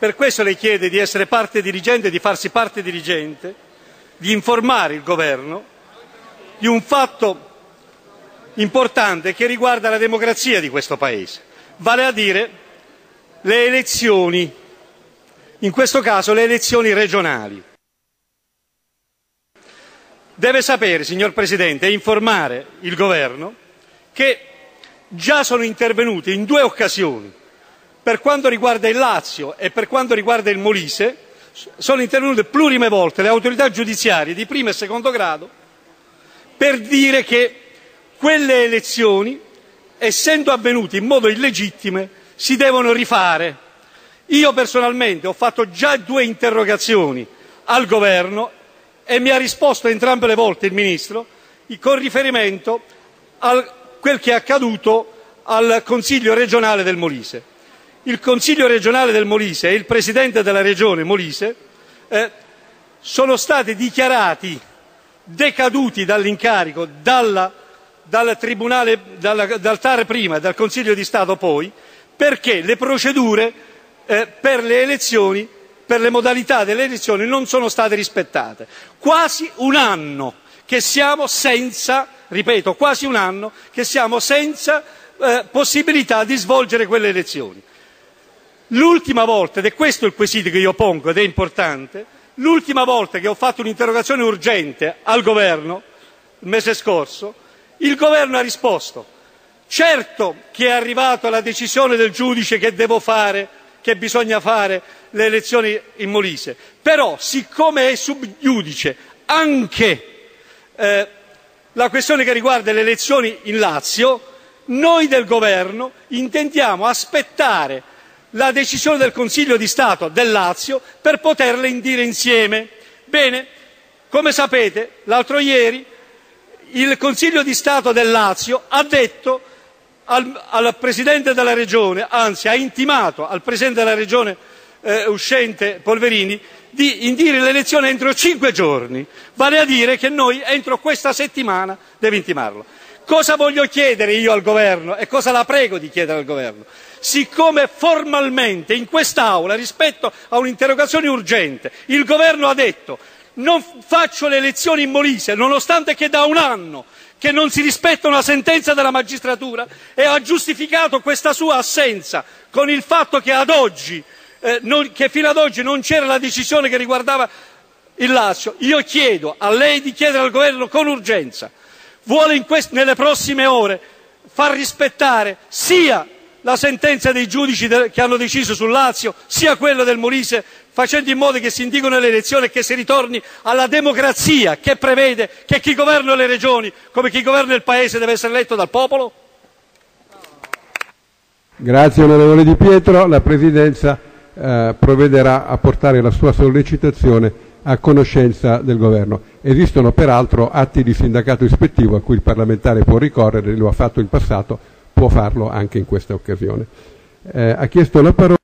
per questo le chiede di essere parte dirigente, di farsi parte dirigente, di informare il governo di un fatto importante che riguarda la democrazia di questo Paese, vale a dire le elezioni, in questo caso le elezioni regionali. Deve sapere, signor Presidente, e informare il governo che già sono intervenuti in 2 occasioni, per quanto riguarda il Lazio e per quanto riguarda il Molise, sono intervenute plurime volte le autorità giudiziarie di primo e secondo grado per dire che quelle elezioni, essendo avvenute in modo illegittimo, si devono rifare. Io personalmente ho fatto già 2 interrogazioni al governo e mi ha risposto entrambe le volte il Ministro con riferimento a quel che è accaduto al Consiglio regionale del Molise. Il Consiglio regionale del Molise e il Presidente della Regione Molise sono stati dichiarati decaduti dall'incarico dal Tribunale, dal TAR prima e dal Consiglio di Stato poi, perché le procedure per le elezioni, per le modalità delle elezioni non sono state rispettate. Quasi un anno che siamo senza, ripeto, quasi un anno che siamo senza possibilità di svolgere quelle elezioni. L'ultima volta, ed è questo il quesito che io pongo ed è importante, l'ultima volta che ho fatto un'interrogazione urgente al governo, il mese scorso, il governo ha risposto: certo che è arrivata la decisione del giudice che devo fare, che bisogna fare le elezioni in Molise, però siccome è sub iudice anche la questione che riguarda le elezioni in Lazio, noi del governo intendiamo aspettare la decisione del Consiglio di Stato del Lazio per poterle indire insieme. Bene, come sapete, l'altro ieri il Consiglio di Stato del Lazio ha detto al Presidente della Regione, anzi ha intimato al Presidente della Regione uscente Polverini di indire l'elezione entro 5 giorni, vale a dire che noi entro questa settimana deve intimarlo. Cosa voglio chiedere io al governo e cosa la prego di chiedere al governo? Siccome formalmente in quest'Aula, rispetto a un'interrogazione urgente, il governo ha detto non faccio le elezioni in Molise, nonostante che da un anno che non si rispetta una sentenza della magistratura, e ha giustificato questa sua assenza con il fatto che che fino ad oggi non c'era la decisione che riguardava il Lazio, io chiedo a lei di chiedere al governo con urgenza: vuole nelle prossime ore far rispettare sia la sentenza dei giudici che hanno deciso sul Lazio, sia quella del Molise, facendo in modo che si indichino le elezioni e che si ritorni alla democrazia che prevede che chi governa le regioni, come chi governa il Paese, deve essere eletto dal popolo? Grazie onorevole Di Pietro. La Presidenza provvederà a portare la sua sollecitazione a conoscenza del Governo. Esistono peraltro atti di sindacato ispettivo a cui il parlamentare può ricorrere, lo ha fatto in passato, può farlo anche in questa occasione. Ha chiesto la parola